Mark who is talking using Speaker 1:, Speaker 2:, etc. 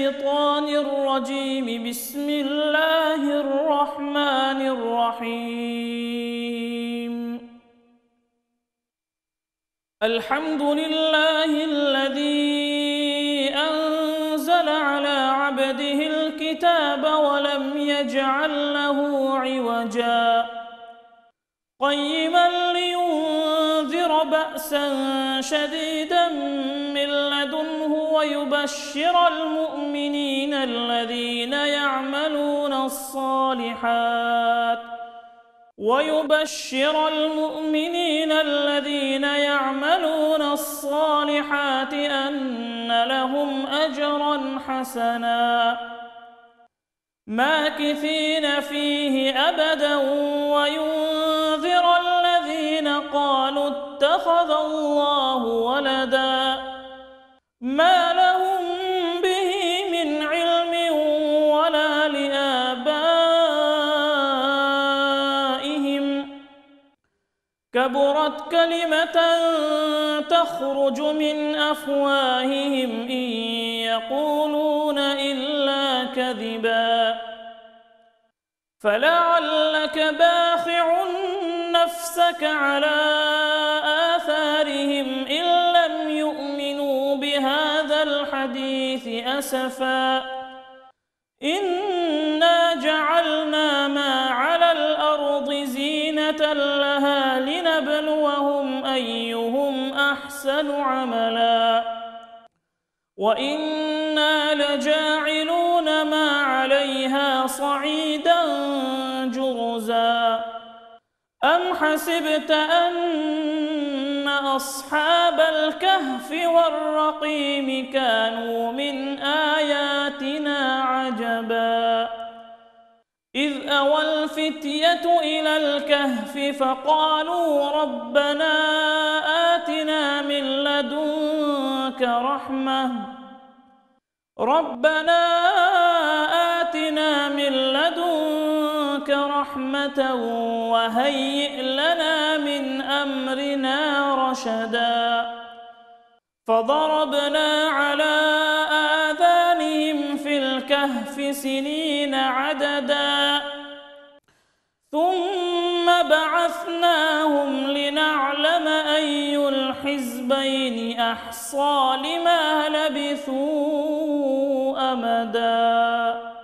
Speaker 1: الشيطان الرجيم. بسم الله الرحمن الرحيم. الحمد لله الذي أنزل على عبده الكتاب ولم يجعل له عوجا قيما لينذر بأسا شديدا من لدنه ويبشر المؤمنين الذين يعملون الصالحات أن لهم أجرا حسنا ماكثين فيه أبدا وينذر الذين قالوا اتخذ الله ولدا ما لهم به من علم ولا لآبائهم كبرت كلمة تخرج من أفواههم إن يقولون إلا كذبا فلعلك باخع نفسك على آثارهم إن لم يؤمنوا بهذا الحديث أسفا إنا جعلنا ما على الأرض زينة لها لنبلوهم أيهم أحسن عملا وإنا لجاعلون ما عليها صعيدا جرزا أم حسبت أن أصحاب الكهف والرقيم كانوا من آياتنا عجبا إذ أوى الفتية إلى الكهف فقالوا ربنا آتنا من لدنك رحمة وهيئ لنا من أمرنا رشدا فضربنا على آذانهم في الكهف سنين عددا ثم بعثناهم لنعلم أي الحزبين أحصى لما لبثوا أمدا.